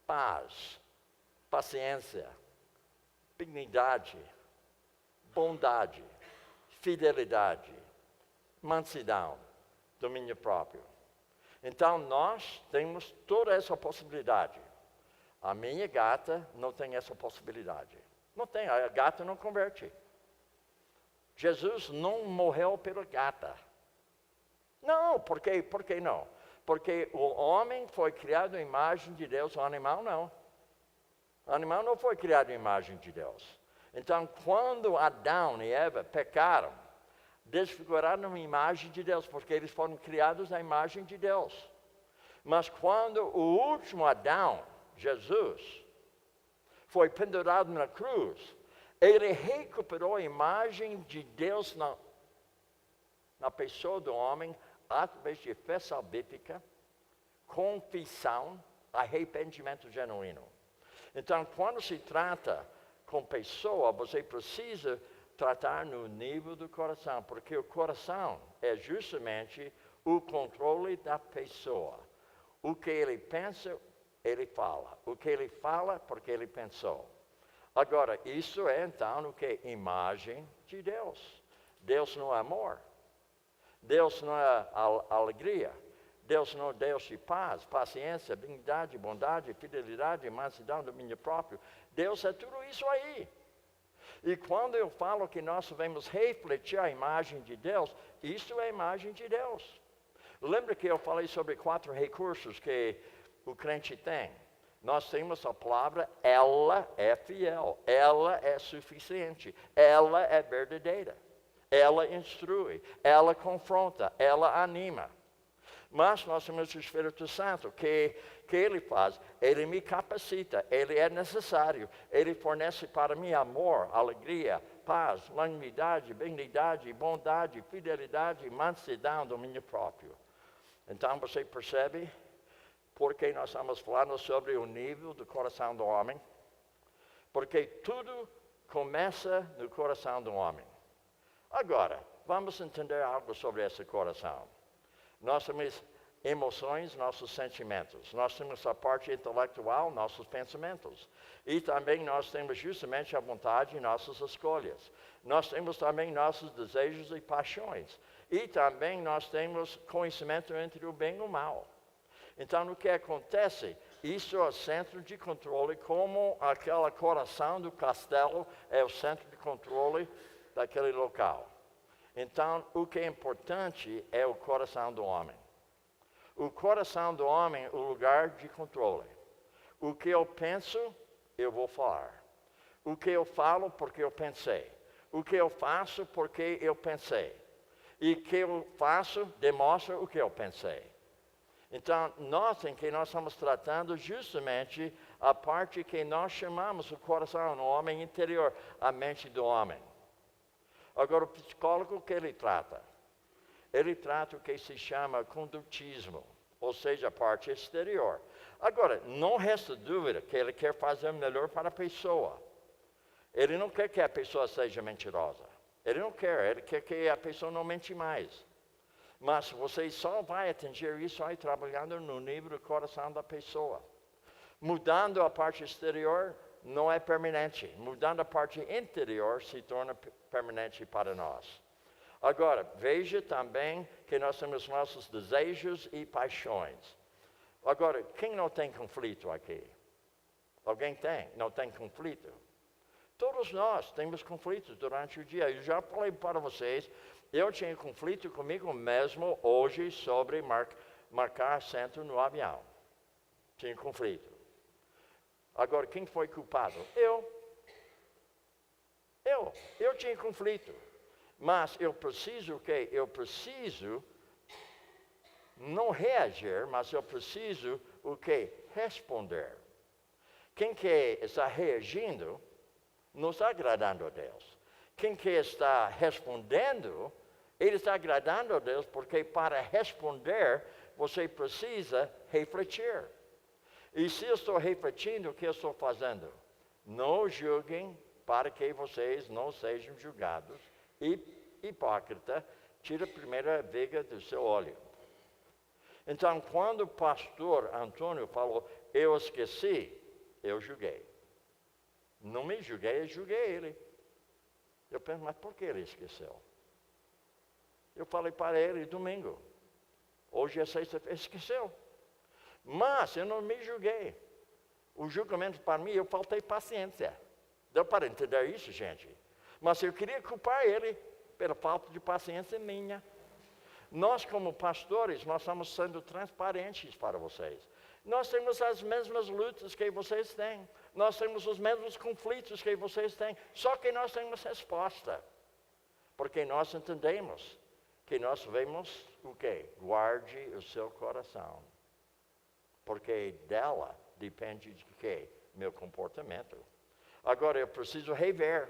paz, paciência, dignidade, bondade, fidelidade, mansidão, domínio próprio. Então, nós temos toda essa possibilidade. A minha gata não tem essa possibilidade. Não tem, a gata não converte. Jesus não morreu pela gata. Não, por que não? Porque o homem foi criado à imagem de Deus, o animal não. O animal não foi criado à imagem de Deus. Então, quando Adão e Eva pecaram, desfiguraram a imagem de Deus, porque eles foram criados à imagem de Deus. Mas quando o último Adão, Jesus, foi pendurado na cruz, ele recuperou a imagem de Deus na pessoa do homem, através de fé salvífica, confissão, arrependimento genuíno. Então, quando se trata com pessoa, você precisa tratar no nível do coração, porque o coração é justamente o controle da pessoa. O que ele pensa, ele fala. O que ele fala, porque ele pensou. Agora, isso é então o que? Imagem de Deus. Deus não é amor. Deus não é alegria. Deus não é Deus de paz, paciência, dignidade, bondade, fidelidade, mansidão, domínio próprio. Deus é tudo isso aí. E quando eu falo que nós devemos refletir a imagem de Deus, isso é a imagem de Deus. Lembra que eu falei sobre 4 recursos que o crente tem? Nós temos a palavra, ela é fiel, ela é suficiente, ela é verdadeira, ela instrui, ela confronta, ela anima. Mas nós temos o Espírito Santo, que ele faz? Ele me capacita, ele é necessário, ele fornece para mim amor, alegria, paz, longanimidade, benignidade, bondade, fidelidade, mansidão, domínio próprio. Então você percebe por que nós estamos falando sobre o nível do coração do homem? Porque tudo começa no coração do homem. Agora, vamos entender algo sobre esse coração. Nós temos emoções, nossos sentimentos. Nós temos a parte intelectual, nossos pensamentos. E também nós temos justamente a vontade e nossas escolhas. Nós temos também nossos desejos e paixões. E também nós temos conhecimento entre o bem e o mal. Então, o que acontece? Isso é o centro de controle, como aquele coração do castelo é o centro de controle daquele local. Então, o que é importante é o coração do homem. O coração do homem é o lugar de controle. O que eu penso, eu vou falar. O que eu falo, porque eu pensei. O que eu faço, porque eu pensei. E o que eu faço, demonstra o que eu pensei. Então, notem que nós estamos tratando justamente a parte que nós chamamos o coração, o homem interior, a mente do homem. Agora, o psicólogo, o que ele trata? Ele trata o que se chama condutismo, ou seja, a parte exterior. Agora, não resta dúvida que ele quer fazer o melhor para a pessoa. Ele não quer que a pessoa seja mentirosa. Ele não quer, ele quer que a pessoa não mente mais. Mas você só vai atingir isso aí trabalhando no nível do coração da pessoa. Mudando a parte exterior não é permanente. Mudando a parte interior se torna permanente para nós. Agora, veja também que nós temos nossos desejos e paixões. Agora, quem não tem conflito aqui? Alguém tem? Não tem conflito? Todos nós temos conflitos durante o dia. Eu já falei para vocês, eu tinha conflito comigo mesmo hoje sobre marcar assento no avião. Tinha conflito. Agora, quem foi culpado? Eu tinha conflito. Mas eu preciso o quê? Eu preciso não reagir, mas eu preciso o quê? Responder. Quem que está reagindo não está agradando a Deus. Quem que está respondendo, ele está agradando a Deus, porque para responder, você precisa refletir. E se eu estou refletindo, o que eu estou fazendo? Não julguem para que vocês não sejam julgados. E hipócrita, tira a primeira viga do seu olho. Então, quando o pastor Antônio falou, eu esqueci, eu julguei. Não me julguei, eu julguei ele. Eu penso, mas por que ele esqueceu? Eu falei para ele domingo. Hoje é sexta-feira, esqueceu. Mas eu não me julguei. O julgamento para mim, eu faltei paciência. Deu para entender isso, gente? Mas eu queria culpar ele pela falta de paciência minha. Nós, como pastores, nós estamos sendo transparentes para vocês. Nós temos as mesmas lutas que vocês têm. Nós temos os mesmos conflitos que vocês têm. Só que nós temos resposta. Porque nós entendemos que nós vemos o quê? Guarde o seu coração. Porque dela depende de quê? Meu comportamento. Agora eu preciso rever.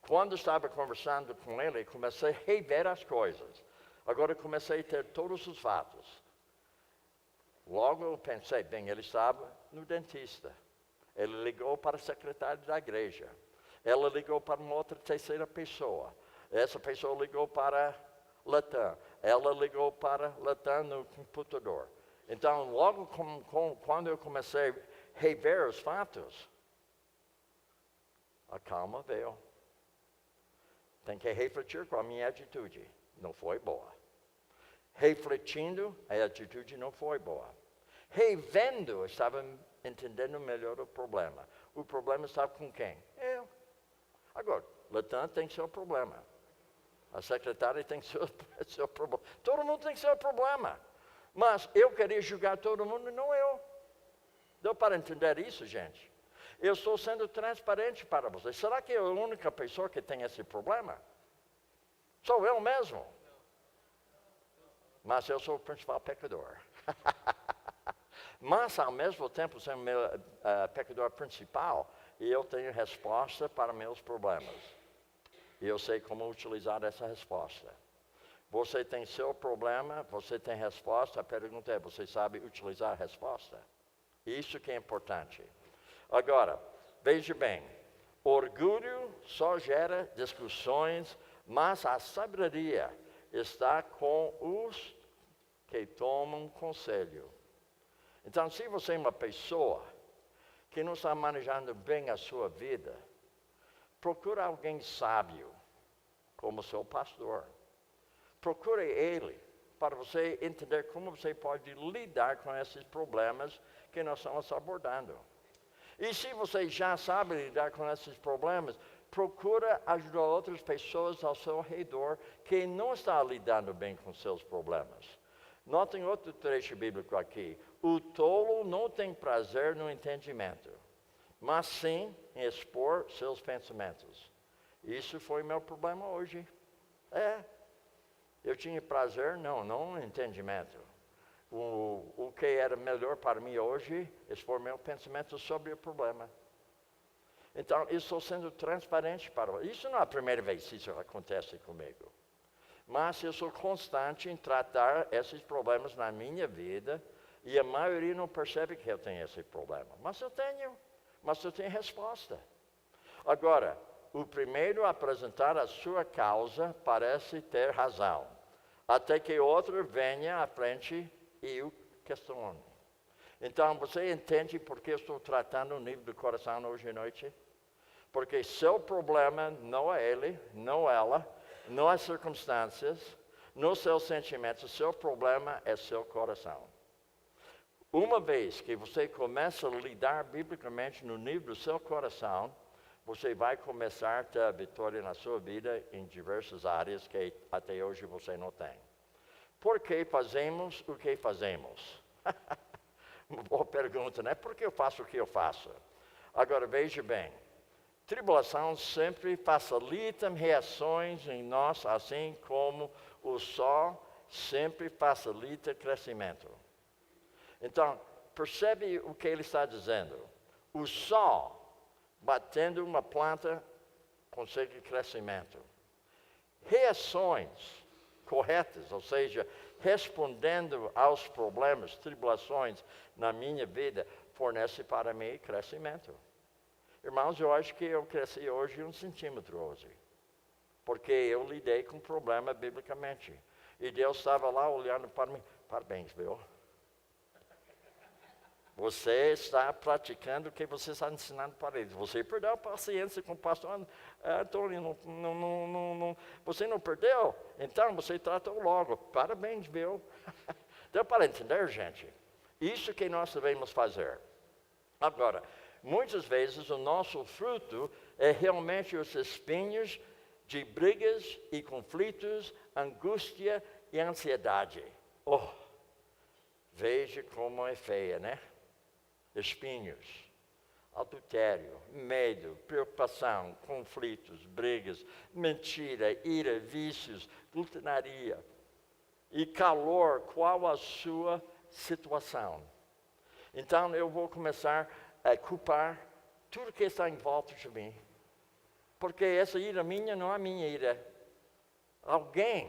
Quando estava conversando com ele, comecei a rever as coisas. Agora comecei a ter todos os fatos. Logo eu pensei, bem, ele estava no dentista. Ele ligou para a secretária da igreja. Ela ligou para uma outra terceira pessoa. Essa pessoa ligou para Latam. Ela ligou para Latam no computador. Então, logo quando eu comecei a rever os fatos, a calma veio. Tem que refletir com a minha atitude. Não foi boa. Refletindo, a atitude não foi boa. Revendo, estava entendendo melhor o problema. O problema estava com quem? Eu. Agora, Latam tem seu problema. A secretária tem seu problema. Todo mundo tem seu problema. Mas eu queria julgar todo mundo, não eu. Deu para entender isso, gente? Eu estou sendo transparente para vocês. Será que eu sou a única pessoa que tem esse problema? Sou eu mesmo. Mas eu sou o principal pecador. Mas, ao mesmo tempo, sendo meu pecador principal, eu tenho resposta para meus problemas. E eu sei como utilizar essa resposta. Você tem seu problema, você tem resposta. A pergunta é, você sabe utilizar a resposta? Isso que é importante. Agora, veja bem, orgulho só gera discussões, mas a sabedoria está com os que tomam conselho. Então, se você é uma pessoa que não está manejando bem a sua vida, procure alguém sábio, como seu pastor. Procure ele, para você entender como você pode lidar com esses problemas que nós estamos abordando. E se você já sabe lidar com esses problemas, procura ajudar outras pessoas ao seu redor que não estão lidando bem com seus problemas. Notem outro trecho bíblico aqui. O tolo não tem prazer no entendimento, mas sim em expor seus pensamentos. Isso foi meu problema hoje. Eu tinha prazer, não no entendimento. O que era melhor para mim hoje, expor meu pensamento sobre o problema. Então, eu estou sendo transparente para você. Isso não é a primeira vez que isso acontece comigo. Mas eu sou constante em tratar esses problemas na minha vida e a maioria não percebe que eu tenho esse problema. Mas eu tenho resposta. Agora, o primeiro a apresentar a sua causa parece ter razão, até que outro venha à frente e o questione. Então, você entende por que eu estou tratando o nível do coração hoje à noite? Porque seu problema não é ele, não ela, não as circunstâncias, não seus sentimentos, seu problema é seu coração. Uma vez que você começa a lidar biblicamente no nível do seu coração, você vai começar a ter vitória na sua vida em diversas áreas que até hoje você não tem. Por que fazemos o que fazemos? Uma boa pergunta, né? Por que eu faço o que eu faço? Agora, veja bem. Tribulação sempre facilita reações em nós, assim como o sol sempre facilita crescimento. Então, percebe o que ele está dizendo? O sol, batendo uma planta, consegue crescimento. Reações corretas, ou seja, respondendo aos problemas, tribulações na minha vida, fornece para mim crescimento. Irmãos, eu acho que eu cresci hoje 1 centímetro hoje, porque eu lidei com o problema biblicamente. E Deus estava lá olhando para mim, parabéns, viu? Você está praticando o que você está ensinando para eles. Você perdeu a paciência com o pastor Antônio, você não perdeu? Então você tratou logo. Parabéns, viu? Deu para entender, gente? Isso que nós devemos fazer. Agora, muitas vezes o nosso fruto é realmente os espinhos de brigas e conflitos, angústia e ansiedade. Oh, veja como é feia, né? Espinhos, adultério, medo, preocupação, conflitos, brigas, mentira, ira, vícios, glutonaria. E calor, qual a sua situação? Então eu vou começar a culpar tudo que está em volta de mim. Porque essa ira minha não é minha ira. Alguém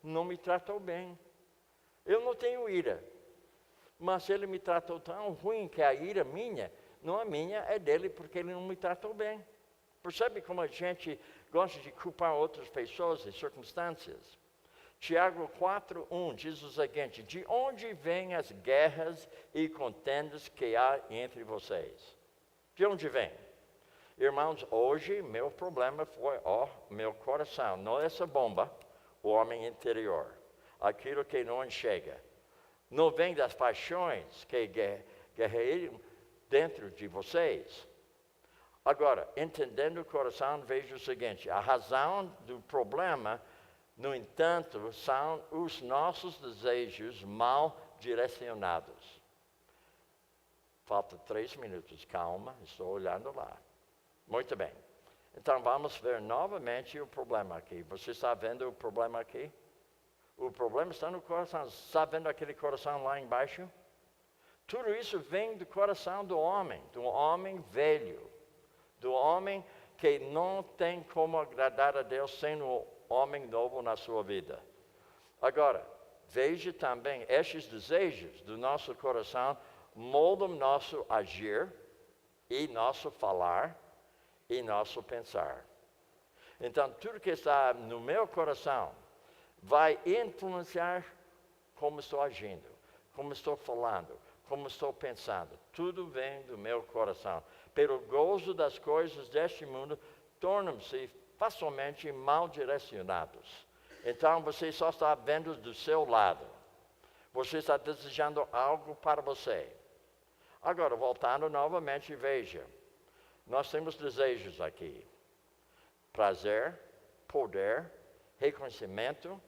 não me tratou bem. Eu não tenho ira. Mas ele me tratou tão ruim que a ira minha, não é minha, é dele, porque ele não me tratou bem. Percebe como a gente gosta de culpar outras pessoas e circunstâncias? Tiago 4:1 diz o seguinte: de onde vêm as guerras e contendas que há entre vocês? De onde vem? Irmãos, hoje meu problema foi, meu coração, não essa bomba, o homem interior, aquilo que não enxerga. Não vem das paixões que guerreiam dentro de vocês. Agora, entendendo o coração, veja o seguinte: a razão do problema, no entanto, são os nossos desejos mal direcionados. Falta 3 minutos, calma, estou olhando lá. Muito bem. Então, vamos ver novamente o problema aqui. Você está vendo o problema aqui? O problema está no coração. Está vendo aquele coração lá embaixo? Tudo isso vem do coração do homem velho, do homem que não tem como agradar a Deus sem um homem novo na sua vida. Agora, veja também, estes desejos do nosso coração moldam nosso agir e nosso falar e nosso pensar. Então, tudo que está no meu coração vai influenciar como estou agindo, como estou falando, como estou pensando. Tudo vem do meu coração. Pelo gozo das coisas deste mundo, tornam-se facilmente mal direcionados. Então, você só está vendo do seu lado. Você está desejando algo para você. Agora, voltando novamente, veja. Nós temos desejos aqui. Prazer, poder, reconhecimento,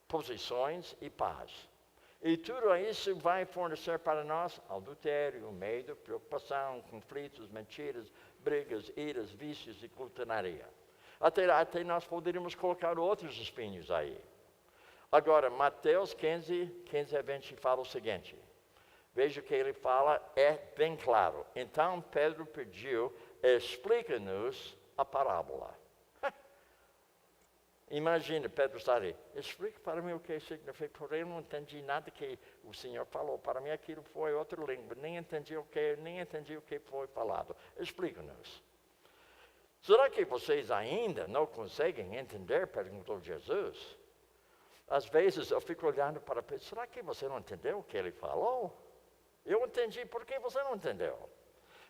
posições e paz. E tudo isso vai fornecer para nós adultério, medo, preocupação, conflitos, mentiras, brigas, iras, vícios e glutonaria. Até nós poderíamos colocar outros espinhos aí. Agora, Mateus 15:20 fala o seguinte. Veja o que ele fala, é bem claro. Então Pedro pediu, explica-nos a parábola. Imagina, Pedro está ali, explica para mim o que significa, porque eu não entendi nada que o Senhor falou. Para mim aquilo foi outra língua, nem entendi o que foi falado. Explica-nos. Será que vocês ainda não conseguem entender? Perguntou Jesus. Às vezes eu fico olhando para Pedro, será que você não entendeu o que ele falou? Eu entendi, por que você não entendeu?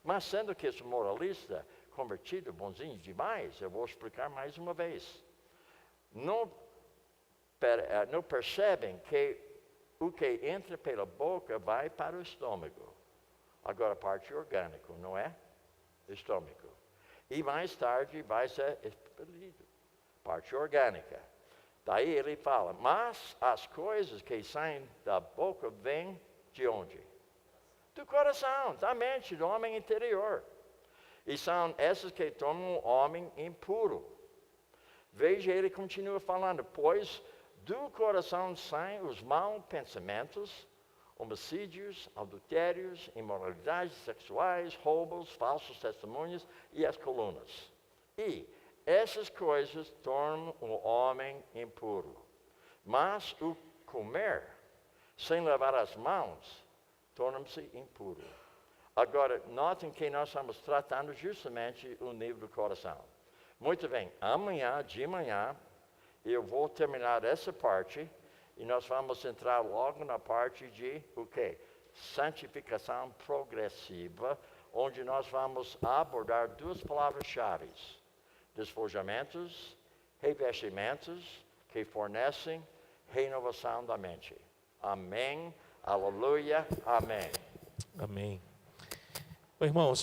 Mas sendo que esse moralista convertido, bonzinho demais, eu vou explicar mais uma vez. Não percebem que o que entra pela boca vai para o estômago. Agora, parte orgânica, não é? Estômago. E mais tarde vai ser expelido. Parte orgânica. Daí ele fala, mas as coisas que saem da boca vêm de onde? do coração, da mente, do homem interior. E são essas que tornam o homem impuro. Veja, ele continua falando, pois do coração saem os maus pensamentos, homicídios, adultérios, imoralidades sexuais, roubos, falsos testemunhos e as colunas. E essas coisas tornam o homem impuro. Mas o comer, sem lavar as mãos, torna-se impuro. Agora, notem que nós estamos tratando justamente o nível do coração. Muito bem, amanhã, de manhã, eu vou terminar essa parte e nós vamos entrar logo na parte de o quê? Santificação progressiva, onde nós vamos abordar duas palavras-chave: despojamentos, revestimentos que fornecem renovação da mente. Amém, aleluia, amém. Amém. Irmãos, vamos